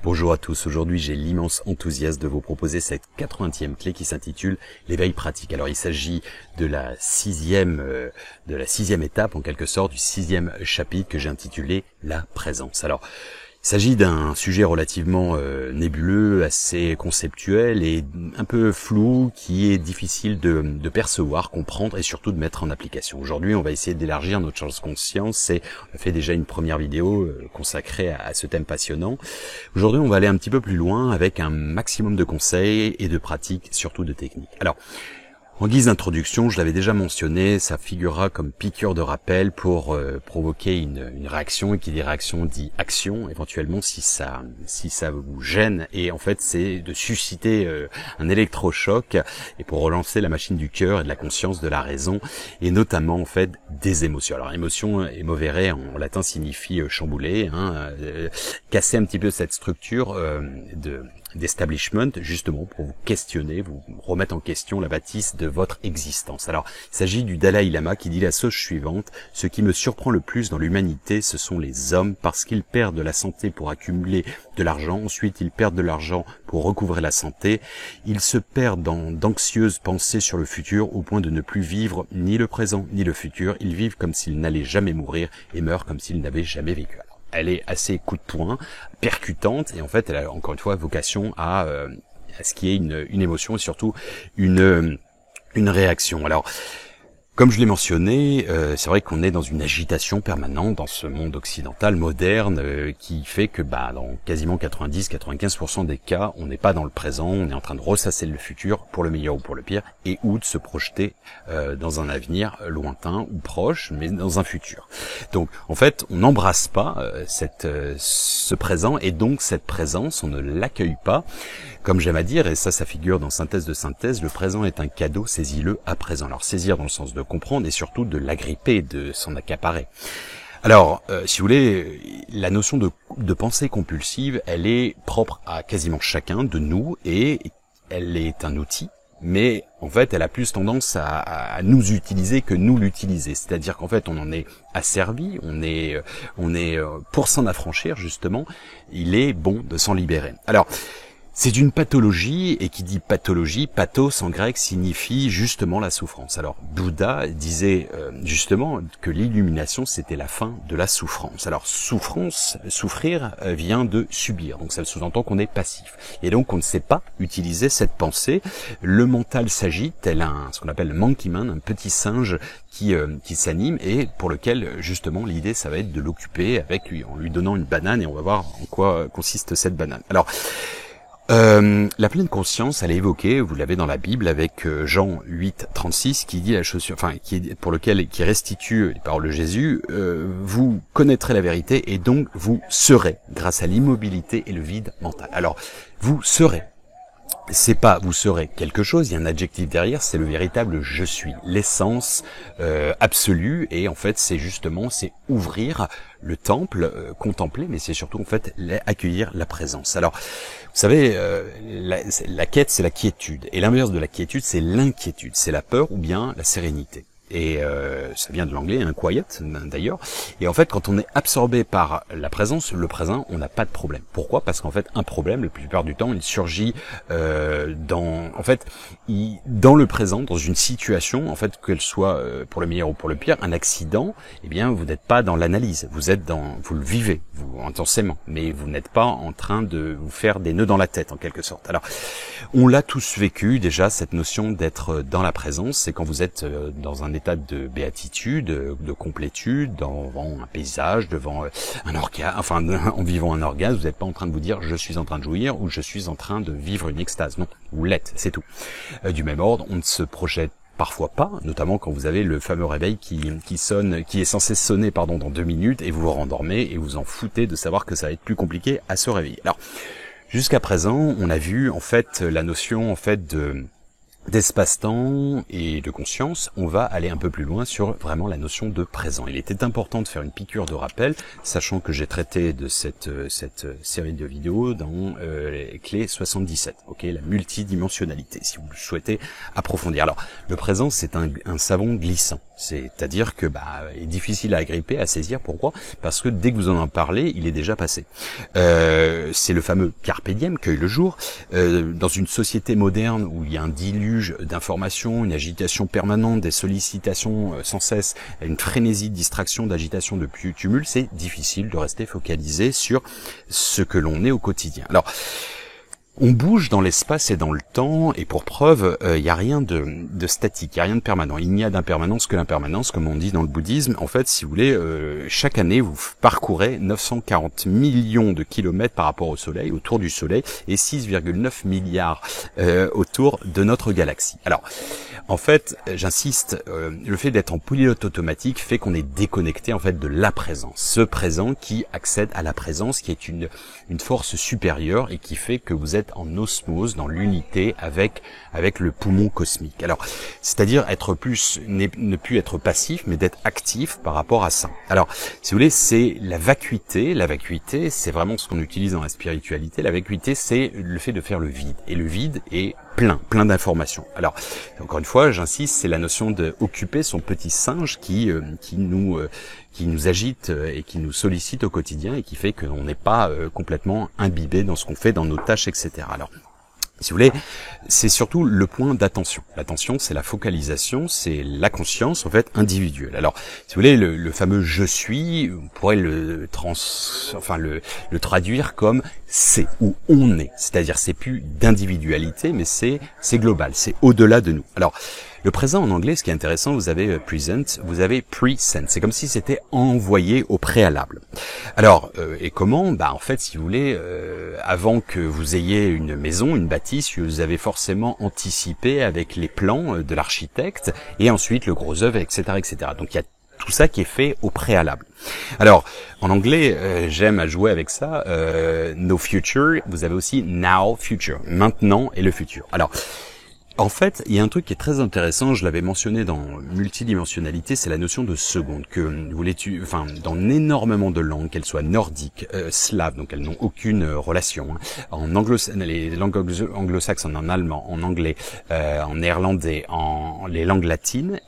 Bonjour à tous, aujourd'hui j'ai l'immense enthousiasme de vous proposer cette 80e clé qui s'intitule l'éveil pratique. Alors il s'agit de la sixième étape en quelque sorte, du 6e chapitre que j'ai intitulé la présence. Alors il s'agit d'un sujet relativement nébuleux, assez conceptuel et un peu flou qui est difficile de percevoir, comprendre et surtout de mettre en application. Aujourd'hui, on va essayer d'élargir notre champ de conscience et on a fait déjà une première vidéo consacrée à ce thème passionnant. Aujourd'hui, on va aller un petit peu plus loin avec un maximum de conseils et de pratiques, surtout de techniques. Alors, en guise d'introduction, je l'avais déjà mentionné, ça figurera comme piqûre de rappel pour provoquer une réaction, et qui dit réaction dit action, éventuellement si ça vous gêne, et en fait c'est de susciter un électrochoc, et pour relancer la machine du cœur et de la conscience, de la raison, et notamment en fait des émotions. Alors émotion et movere en latin signifie chambouler, casser un petit peu cette structure d'establishment, justement pour vous questionner, vous remettre en question la bâtisse de votre existence. Alors, il s'agit du Dalai Lama qui dit la chose suivante: ce qui me surprend le plus dans l'humanité, ce sont les hommes, parce qu'ils perdent de la santé pour accumuler de l'argent, ensuite ils perdent de l'argent pour recouvrer la santé, ils se perdent dans d'anxieuses pensées sur le futur au point de ne plus vivre ni le présent ni le futur, ils vivent comme s'ils n'allaient jamais mourir et meurent comme s'ils n'avaient jamais vécu. Elle est assez coup de poing, percutante, et en fait elle a encore une fois vocation à ce qu'il y ait une émotion et surtout une réaction. Alors, comme je l'ai mentionné, c'est vrai qu'on est dans une agitation permanente dans ce monde occidental moderne qui fait que dans quasiment 90-95% des cas, on n'est pas dans le présent, on est en train de ressasser le futur pour le meilleur ou pour le pire, et ou de se projeter dans un avenir lointain ou proche, mais dans un futur. Donc en fait, on n'embrasse pas ce présent, et donc cette présence, on ne l'accueille pas. Comme j'aime à dire, et ça figure dans Synthèse de synthèse, le présent est un cadeau, saisis-le à présent. Alors saisir dans le sens de comprendre et surtout de l'agripper, de s'en accaparer. Alors, si vous voulez, la notion de pensée compulsive, elle est propre à quasiment chacun de nous et elle est un outil, mais en fait, elle a plus tendance à nous utiliser que nous l'utiliser. C'est-à-dire qu'en fait, on en est asservi, on est pour s'en affranchir justement, il est bon de s'en libérer. Alors, c'est une pathologie, et qui dit pathologie, pathos en grec signifie justement la souffrance. Alors Bouddha disait justement que l'illumination c'était la fin de la souffrance. Alors souffrir vient de subir, donc ça sous-entend qu'on est passif. Et donc on ne sait pas utiliser cette pensée. Le mental s'agite, tel ce qu'on appelle le monkey man, un petit singe qui s'anime, et pour lequel justement l'idée ça va être de l'occuper avec lui, en lui donnant une banane, et on va voir en quoi consiste cette banane. Alors la pleine conscience, elle est évoquée, vous l'avez dans la Bible avec Jean 8:36 qui dit la chose, qui restitue les paroles de Jésus, vous connaîtrez la vérité et donc vous serez, grâce à l'immobilité et le vide mental. Alors, vous serez. C'est pas vous serez quelque chose, il y a un adjectif derrière, c'est le véritable je suis, l'essence absolue, et en fait c'est ouvrir le temple, contempler, mais c'est surtout en fait accueillir la présence. Alors vous savez, la quête c'est la quiétude, et l'inverse de la quiétude c'est l'inquiétude, c'est la peur ou bien la sérénité. Et ça vient de l'anglais, quiet d'ailleurs. Et en fait, quand on est absorbé par la présence, le présent, on n'a pas de problème. Pourquoi ? Parce qu'en fait, un problème, la plupart du temps, il surgit dans le présent, dans une situation, en fait, qu'elle soit pour le meilleur ou pour le pire, un accident. Eh bien, vous n'êtes pas dans l'analyse, vous le vivez, vous intensément, mais vous n'êtes pas en train de vous faire des nœuds dans la tête, en quelque sorte. Alors, on l'a tous vécu déjà, cette notion d'être dans la présence. C'est quand vous êtes dans un état de béatitude, de complétude, devant un paysage, devant un orgasme, en vivant un orgasme, vous n'êtes pas en train de vous dire je suis en train de jouir ou je suis en train de vivre une extase. Non, vous l'êtes, c'est tout. Du même ordre, on ne se projette parfois pas, notamment quand vous avez le fameux réveil qui est censé sonner dans 2 minutes, et vous vous rendormez et vous en foutez de savoir que ça va être plus compliqué à se réveiller. Alors, jusqu'à présent, on a vu en fait la notion d'espace-temps et de conscience. On va aller un peu plus loin sur vraiment la notion de présent. Il était important de faire une piqûre de rappel, sachant que j'ai traité de cette série de vidéos dans les clés 77, la multidimensionnalité, si vous le souhaitez approfondir. Alors, le présent, c'est un savon glissant. C'est-à-dire que est difficile à agripper, à saisir. Pourquoi? Parce que dès que vous en parlez, il est déjà passé. C'est le fameux carpe diem, cueille le jour. Dans une société moderne où il y a un déluge d'informations, une agitation permanente, des sollicitations sans cesse, une frénésie de distraction, d'agitation, de tumulte, c'est difficile de rester focalisé sur ce que l'on est au quotidien. Alors, on bouge dans l'espace et dans le temps, et pour preuve, il n'y a rien de statique, il n'y a rien de permanent. Il n'y a d'impermanence que l'impermanence, comme on dit dans le bouddhisme. En fait, si vous voulez, chaque année, vous parcourez 940 millions de kilomètres par rapport au Soleil, autour du Soleil, et 6,9 milliards autour de notre galaxie. Alors, en fait, j'insiste, le fait d'être en pilote automatique fait qu'on est déconnecté en fait de la présence. Ce présent qui accède à la présence, qui est une force supérieure et qui fait que vous êtes en osmose, dans l'unité avec le poumon cosmique. Alors, c'est-à-dire être plus, ne plus être passif, mais d'être actif par rapport à ça. Alors, si vous voulez, c'est la vacuité. La vacuité, c'est vraiment ce qu'on utilise dans la spiritualité. La vacuité, c'est le fait de faire le vide. Et le vide est plein d'informations. Alors, encore une fois, j'insiste, c'est la notion de occuper son petit singe qui nous agite et qui nous sollicite au quotidien et qui fait qu'on n'est pas complètement imbibé dans ce qu'on fait, dans nos tâches, etc. Alors, si vous voulez, c'est surtout le point d'attention. L'attention, c'est la focalisation, c'est la conscience, en fait, individuelle. Alors, si vous voulez, le fameux « je suis », on pourrait le traduire comme « c'est » ou « on est ». C'est-à-dire, c'est plus d'individualité, mais c'est global, c'est au-delà de nous. Alors, le présent en anglais, ce qui est intéressant, vous avez present, vous avez present. C'est comme si c'était envoyé au préalable. Alors, et comment? En fait, si vous voulez, avant que vous ayez une maison, une bâtisse, vous avez forcément anticipé avec les plans de l'architecte et ensuite le gros œuvre, etc., etc. Donc, il y a tout ça qui est fait au préalable. Alors, en anglais, j'aime à jouer avec ça. No future, vous avez aussi now future, maintenant et le futur. Alors, en fait, il y a un truc qui est très intéressant, je l'avais mentionné dans multidimensionnalité, c'est la notion de seconde, que dans énormément de langues, qu'elles soient nordiques, slaves, donc elles n'ont aucune relation, hein. Les langues anglo-saxonnes, en allemand, en anglais, en néerlandais, les langues latines,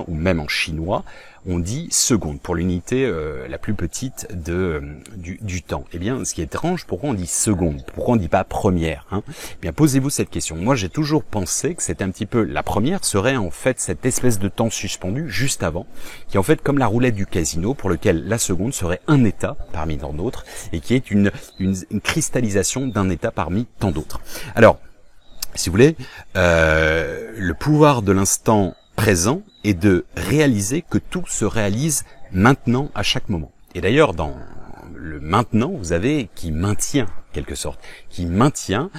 ou même en chinois, on dit seconde pour l'unité la plus petite du temps. Ce qui est étrange, pourquoi on dit seconde? Pourquoi on dit pas première, hein? Posez-vous cette question. Moi, j'ai toujours pensé que c'était un petit peu la première serait en fait cette espèce de temps suspendu juste avant, qui est en fait comme la roulette du casino, pour lequel la seconde serait un état parmi tant d'autres et qui est une cristallisation d'un état parmi tant d'autres. Alors, si vous voulez, le pouvoir de l'instant présent est de réaliser que tout se réalise maintenant à chaque moment. Et d'ailleurs, dans le maintenant, vous avez qui maintient, quelque sorte, qui maintient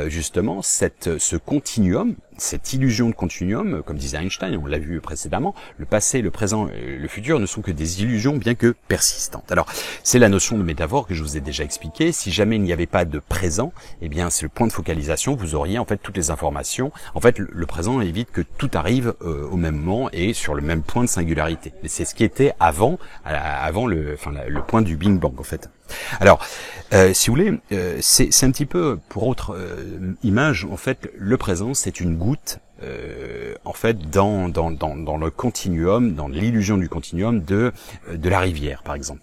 justement ce continuum, cette illusion de continuum, comme disait Einstein, on l'a vu précédemment, le passé, le présent et le futur ne sont que des illusions bien que persistantes. Alors, c'est la notion de métaphore que je vous ai déjà expliqué. Si jamais il n'y avait pas de présent, c'est le point de focalisation, vous auriez en fait toutes les informations. En fait, le présent évite que tout arrive au même moment et sur le même point de singularité. Mais c'est ce qui était avant le point du Big Bang, en fait. Alors, si vous voulez, c'est un petit peu, pour autre image, en fait, le présent, c'est une goutte, en fait, dans le continuum, dans l'illusion du continuum de la rivière, par exemple.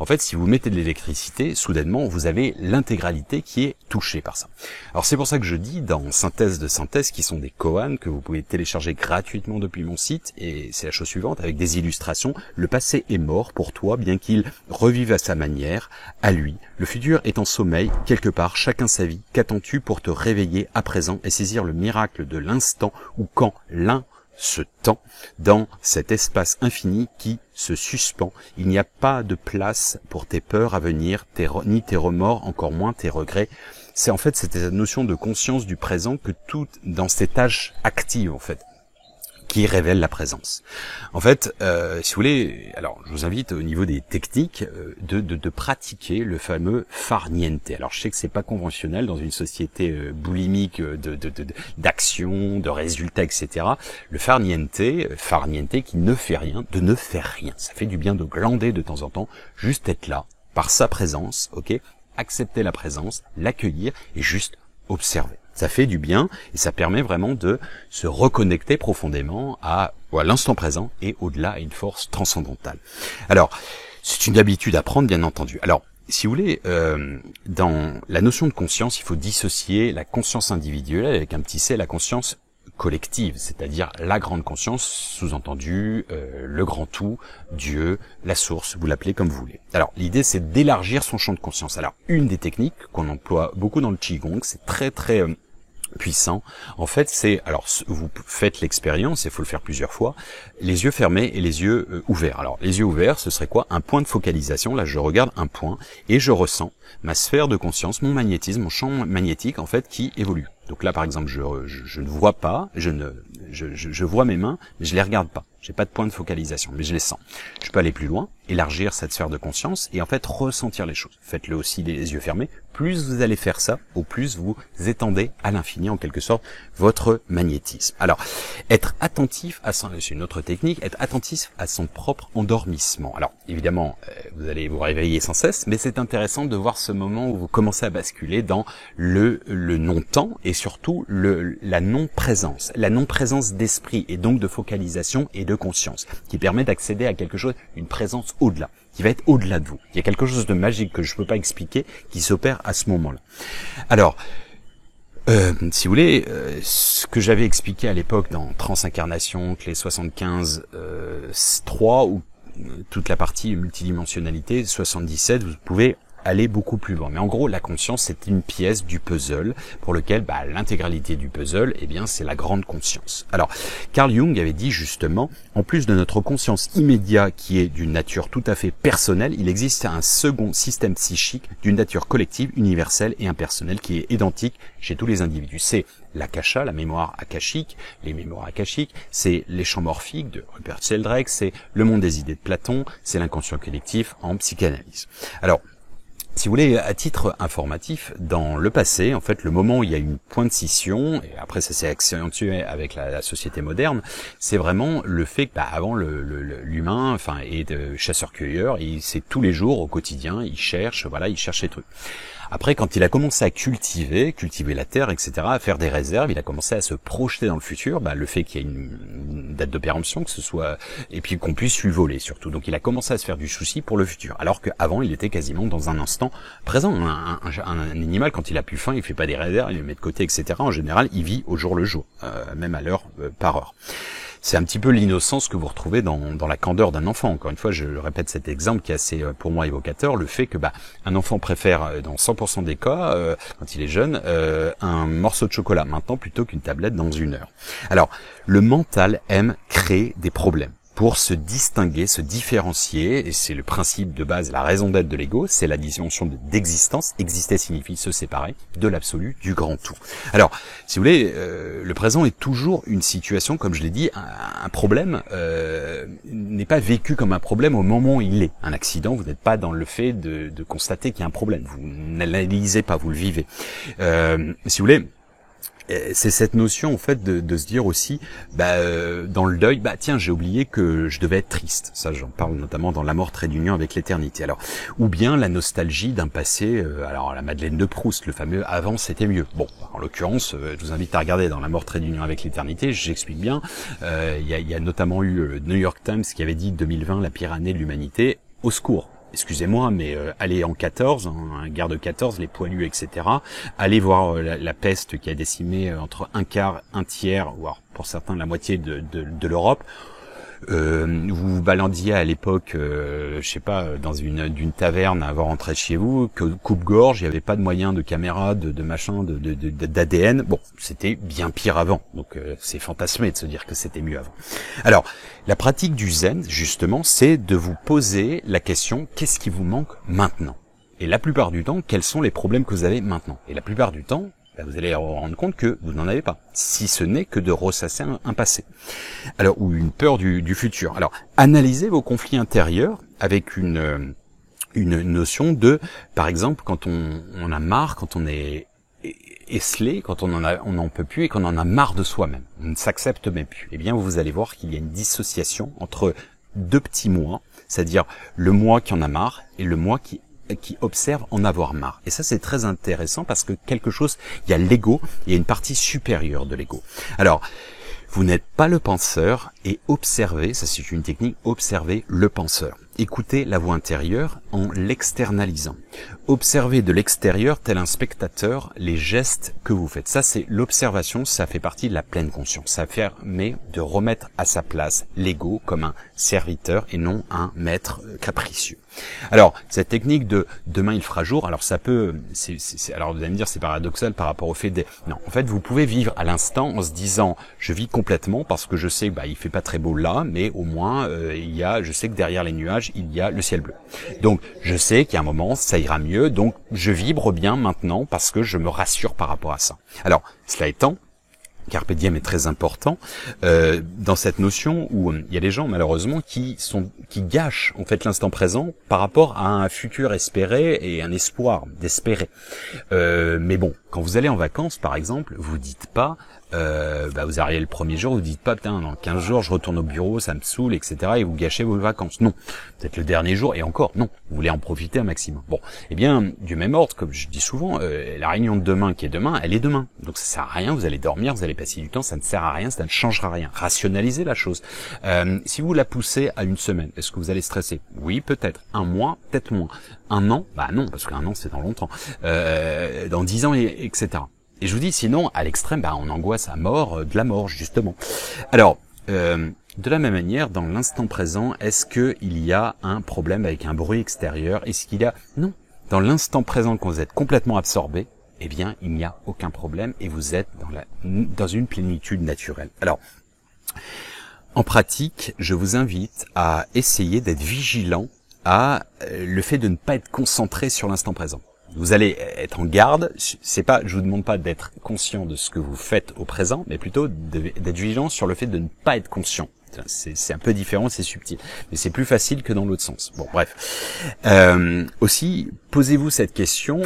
En fait, si vous mettez de l'électricité, soudainement, vous avez l'intégralité qui est touchée par ça. Alors, c'est pour ça que je dis, dans Synthèse de synthèse, qui sont des koans que vous pouvez télécharger gratuitement depuis mon site, et c'est la chose suivante, avec des illustrations, le passé est mort pour toi, bien qu'il revive à sa manière, à lui. Le futur est en sommeil, quelque part, chacun sa vie. Qu'attends-tu pour te réveiller à présent et saisir le miracle de l'instant où quand l'un se tend dans cet espace infini qui se suspend, il n'y a pas de place pour tes peurs à venir, ni tes remords, encore moins tes regrets. C'est en fait cette notion de conscience du présent que tout dans ces tâches actives, en fait, qui révèle la présence. En fait, si vous voulez, alors je vous invite au niveau des techniques de pratiquer le fameux far niente. Alors je sais que c'est pas conventionnel dans une société boulimique d'action, de résultats, etc. Le far niente qui ne fait rien, de ne faire rien. Ça fait du bien de glander de temps en temps, juste être là, par sa présence, ok, accepter la présence, l'accueillir et juste observer. Ça fait du bien et ça permet vraiment de se reconnecter profondément à l'instant présent et au-delà à une force transcendantale. Alors, c'est une habitude à prendre, bien entendu. Alors, si vous voulez, dans la notion de conscience, il faut dissocier la conscience individuelle avec un petit c, la conscience collective, c'est-à-dire la grande conscience, sous-entendu le grand tout, Dieu, la source, vous l'appelez comme vous voulez. Alors, l'idée, c'est d'élargir son champ de conscience. Alors, une des techniques qu'on emploie beaucoup dans le Qigong, c'est très puissant. En fait, c'est, alors vous faites l'expérience, il faut le faire plusieurs fois, les yeux fermés et les yeux ouverts. Alors, les yeux ouverts, ce serait quoi? Un point de focalisation. Là, je regarde un point et je ressens ma sphère de conscience, mon magnétisme, mon champ magnétique, en fait, qui évolue. Donc là, par exemple, je ne vois pas, je vois mes mains, mais je les regarde pas. J'ai pas de point de focalisation, mais je les sens. Je peux aller plus loin, élargir cette sphère de conscience et en fait ressentir les choses. Faites-le aussi les yeux fermés. Plus vous allez faire ça, au plus vous étendez à l'infini en quelque sorte votre magnétisme. Alors, être attentif à son, c'est une autre technique, être attentif à son propre endormissement. Alors, évidemment, vous allez vous réveiller sans cesse, mais c'est intéressant de voir ce moment où vous commencez à basculer dans le non-temps et surtout la non-présence, la non-présence d'esprit et donc de focalisation et de conscience, qui permet d'accéder à quelque chose, une présence au-delà, qui va être au-delà de vous. Il y a quelque chose de magique que je ne peux pas expliquer qui s'opère à ce moment-là. Alors, si vous voulez, ce que j'avais expliqué à l'époque dans Transincarnation, Clé 75, 3 ou toute la partie multidimensionnalité, 77, vous pouvez aller beaucoup plus loin. Mais en gros, la conscience, c'est une pièce du puzzle pour lequel l'intégralité du puzzle, eh bien, c'est la grande conscience. Alors, Carl Jung avait dit justement, en plus de notre conscience immédiate qui est d'une nature tout à fait personnelle, il existe un second système psychique d'une nature collective, universelle et impersonnelle qui est identique chez tous les individus. C'est l'akasha, la mémoire akashique, les mémoires akashiques, c'est les champs morphiques de Rupert Sheldrake, c'est le monde des idées de Platon, c'est l'inconscient collectif en psychanalyse. Alors, si vous voulez, à titre informatif, dans le passé, en fait, le moment où il y a une pointe de scission, et après ça s'est accentué avec la société moderne, c'est vraiment le fait que, avant l'humain, est chasseur-cueilleur, c'est tous les jours, au quotidien, il cherche les trucs. Après, quand il a commencé à cultiver la terre, etc., à faire des réserves, il a commencé à se projeter dans le futur, le fait qu'il y ait une date de péremption, que ce soit, et puis qu'on puisse lui voler surtout. Donc il a commencé à se faire du souci pour le futur, alors qu'avant il était quasiment dans un instant présent. Un animal, quand il a plus faim, il fait pas des réserves, il les met de côté, etc. En général, il vit au jour le jour, même à l'heure par heure. C'est un petit peu l'innocence que vous retrouvez dans la candeur d'un enfant. Encore une fois, je répète cet exemple qui est assez, pour moi, évocateur. Le fait que un enfant préfère, dans 100% des cas, quand il est jeune, un morceau de chocolat maintenant plutôt qu'une tablette dans 1 heure. Alors, le mental aime créer des problèmes. Pour se distinguer, se différencier, et c'est le principe de base, la raison d'être de l'ego, c'est la dimension d'existence. Exister signifie se séparer de l'absolu, du grand tout. Alors, si vous voulez, le présent est toujours une situation, comme je l'ai dit, un problème n'est pas vécu comme un problème au moment où il est. Un accident, vous n'êtes pas dans le fait de constater qu'il y a un problème. Vous n'analysez pas, vous le vivez. Si vous voulez, c'est cette notion en fait de se dire aussi dans le deuil, tiens, j'ai oublié que je devais être triste. Ça, j'en parle notamment dans La mort trait d'union avec l'éternité. Alors, ou bien la nostalgie d'un passé, alors la Madeleine de Proust, le fameux avant c'était mieux. Bon, en l'occurrence, je vous invite à regarder dans La mort trait d'union avec l'éternité, j'explique bien. Il y a notamment eu le New York Times qui avait dit 2020 la pire année de l'humanité. Au secours. Excusez-moi, mais allez en 14, guerre de 14, les poilus, etc. Allez voir la peste qui a décimé entre un quart, un tiers, voire pour certains la moitié de l'Europe. Vous vous balandiez à l'époque, je sais pas, dans d'une taverne avant de rentrer chez vous, que coupe-gorge, il n'y avait pas de moyen de caméra, de machin, d'ADN. Bon, c'était bien pire avant. Donc c'est fantasmé de se dire que c'était mieux avant. Alors, la pratique du zen, justement, c'est de vous poser la question, qu'est-ce qui vous manque maintenant? Et la plupart du temps, quels sont les problèmes que vous avez maintenant? Et la plupart du temps, vous allez vous rendre compte que vous n'en avez pas, si ce n'est que de ressasser un passé. Alors, ou une peur du futur. Alors, analysez vos conflits intérieurs avec une notion de, par exemple, quand on a marre, quand on est esselé, quand on n'en peut plus et qu'on en a marre de soi-même, on ne s'accepte même plus. Eh bien, vous allez voir qu'il y a une dissociation entre 2 petits mois, c'est-à-dire le moi qui en a marre et le moi qui qui observe en avoir marre. Et ça, c'est très intéressant parce que quelque chose, il y a l'ego, il y a une partie supérieure de l'ego. Alors, vous n'êtes pas le penseur et observez, ça c'est une technique, observez le penseur. Écoutez la voix intérieure en l'externalisant. Observez de l'extérieur, tel un spectateur, les gestes que vous faites. Ça, c'est l'observation, ça fait partie de la pleine conscience. Ça permet de remettre à sa place l'ego comme un serviteur et non un maître capricieux. Alors, cette technique de demain il fera jour, alors ça peut, alors vous allez me dire c'est paradoxal par rapport au fait non, en fait vous pouvez vivre à l'instant en se disant je vis complètement parce que je sais que il fait pas très beau là, mais au moins je sais que derrière les nuages il y a le ciel bleu. Donc je sais qu'à un moment ça ira mieux, donc je vibre bien maintenant parce que je me rassure par rapport à ça. Alors, cela étant, Carpe diem est très important dans cette notion où il y a des gens malheureusement qui gâchent en fait l'instant présent par rapport à un futur espéré et un espoir d'espérer. Mais bon, quand vous allez en vacances par exemple, vous dites pas vous arrivez le premier jour, vous dites pas putain dans 15 jours je retourne au bureau, ça me saoule, etc. et vous gâchez vos vacances. Non, peut-être le dernier jour et encore, non, vous voulez en profiter un maximum. Bon, eh bien du même ordre, comme je dis souvent, la réunion de demain qui est demain, elle est demain. Donc ça sert à rien, vous allez dormir, vous allez passer du temps, ça ne sert à rien, ça ne changera rien. Rationalisez la chose. Si vous la poussez à une semaine, est-ce que vous allez stresser? Oui, peut-être. Un mois, peut-être moins. Un an? Bah non, parce qu'un an c'est dans longtemps. Dans 10 ans, etc. Et je vous dis, sinon, à l'extrême, on angoisse à mort de la mort, justement. Alors, de la même manière, dans l'instant présent, est-ce qu'il y a un problème avec un bruit extérieur? Est-ce qu'il y a... Non. Dans l'instant présent, quand vous êtes complètement absorbé, eh bien, il n'y a aucun problème et vous êtes dans une plénitude naturelle. Alors, en pratique, je vous invite à essayer d'être vigilant à le fait de ne pas être concentré sur l'instant présent. Vous allez être en garde, je vous demande pas d'être conscient de ce que vous faites au présent, mais plutôt d'être vigilant sur le fait de ne pas être conscient. C'est un peu différent, c'est subtil, mais c'est plus facile que dans l'autre sens. Bon, bref. Aussi, posez-vous cette question,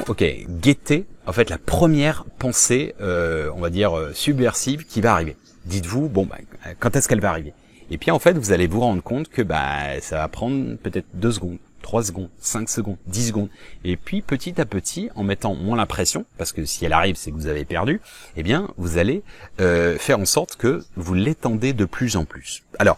guettez, en fait, la première pensée, on va dire, subversive qui va arriver. Dites-vous, quand est-ce qu'elle va arriver? Et puis, en fait, vous allez vous rendre compte que, ça va prendre peut-être 2 secondes. 3 secondes, 5 secondes, 10 secondes. Et puis, petit à petit, en mettant moins la pression, parce que si elle arrive, c'est que vous avez perdu, eh bien, vous allez faire en sorte que vous l'étendez de plus en plus. Alors,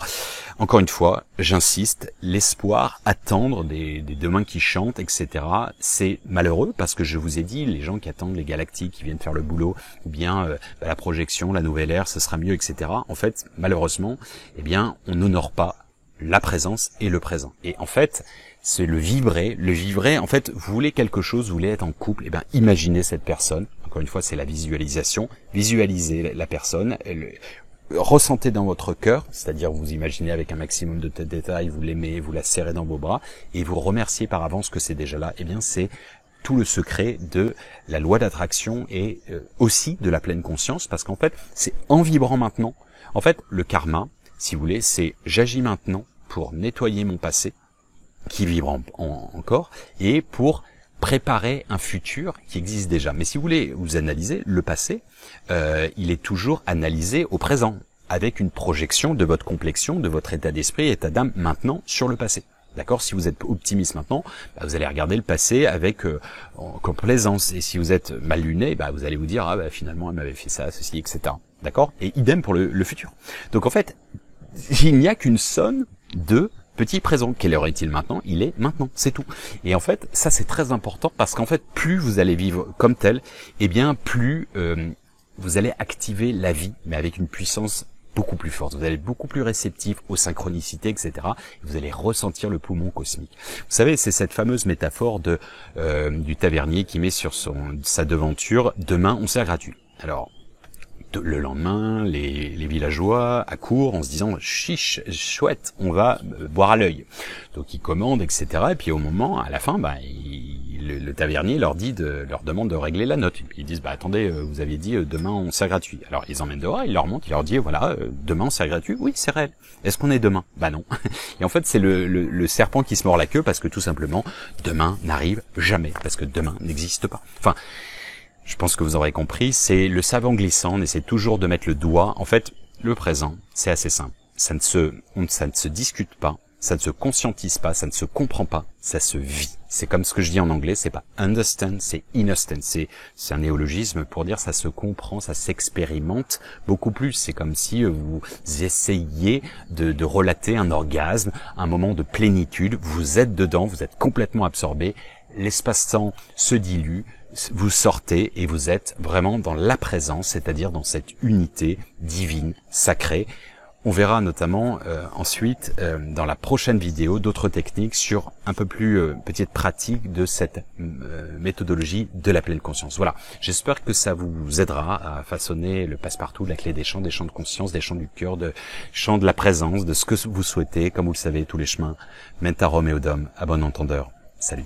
encore une fois, j'insiste, l'espoir, attendre des demain qui chantent, etc., c'est malheureux, parce que je vous ai dit, les gens qui attendent les galactiques, qui viennent faire le boulot, ou bien la projection, la nouvelle ère, ce sera mieux, etc., en fait, malheureusement, eh bien, on n'honore pas la présence et le présent. Et en fait, c'est le vibrer, en fait, vous voulez quelque chose, vous voulez être en couple, eh bien, imaginez cette personne, encore une fois, c'est la visualisation, visualisez la personne, ressentez dans votre cœur, c'est-à-dire vous imaginez avec un maximum de détails, vous l'aimez, vous la serrez dans vos bras, et vous remerciez par avance que c'est déjà là, eh bien, c'est tout le secret de la loi d'attraction et aussi de la pleine conscience, parce qu'en fait, c'est en vibrant maintenant, en fait, le karma, si vous voulez, c'est j'agis maintenant pour nettoyer mon passé, qui vibre encore, et pour préparer un futur qui existe déjà. Mais si vous voulez vous analyser, le passé, il est toujours analysé au présent, avec une projection de votre complexion, de votre état d'esprit, état d'âme maintenant sur le passé. D'accord? Si vous êtes optimiste maintenant, vous allez regarder le passé avec complaisance. Et si vous êtes mal luné, vous allez vous dire finalement elle m'avait fait ça, ceci, etc. D'accord? Et idem pour le futur. Donc en fait, il n'y a qu'une somme de petit présent. Quelle heure est-il maintenant? Il est maintenant, c'est tout. Et en fait, ça c'est très important parce qu'en fait, plus vous allez vivre comme tel, eh bien plus vous allez activer la vie, mais avec une puissance beaucoup plus forte. Vous allez être beaucoup plus réceptif aux synchronicités, etc. Et vous allez ressentir le poumon cosmique. Vous savez, c'est cette fameuse métaphore du tavernier qui met sur sa devanture « Demain, on sert gratuit ». Alors, le lendemain, les villageois accourent en se disant « Chiche, chouette, on va boire à l'œil ». Donc ils commandent, etc. Et puis au moment, à la fin, le tavernier leur demande de régler la note. Et puis ils disent attendez, vous aviez dit demain on sert gratuit. Alors ils emmènent dehors, ils leur montrent, ils leur disent voilà, demain on sert gratuit. Oui, c'est réel. Est-ce qu'on est demain? Non. Et en fait c'est le serpent qui se mord la queue parce que tout simplement demain n'arrive jamais, parce que demain n'existe pas. Enfin, je pense que vous aurez compris, c'est le savant glissant, on essaie toujours de mettre le doigt. En fait, le présent, c'est assez simple. Ça ne se discute pas. ça ne se conscientise pas, ça ne se comprend pas, ça se vit. C'est comme ce que je dis en anglais, c'est pas understand, c'est innerstand. C'est un néologisme pour dire ça se comprend, ça s'expérimente beaucoup plus. C'est comme si vous essayiez de relater un orgasme, un moment de plénitude. Vous êtes dedans, vous êtes complètement absorbé. L'espace-temps se dilue, vous sortez et vous êtes vraiment dans la présence, c'est-à-dire dans cette unité divine, sacrée. On verra notamment ensuite dans la prochaine vidéo d'autres techniques sur un peu plus petite pratique de cette méthodologie de la pleine conscience. Voilà, j'espère que ça vous aidera à façonner le passe-partout, la clé des champs de conscience, des champs du cœur, des champs de la présence, de ce que vous souhaitez. Comme vous le savez, tous les chemins mènent à Rome et aux Dômes. À bon entendeur. Salut.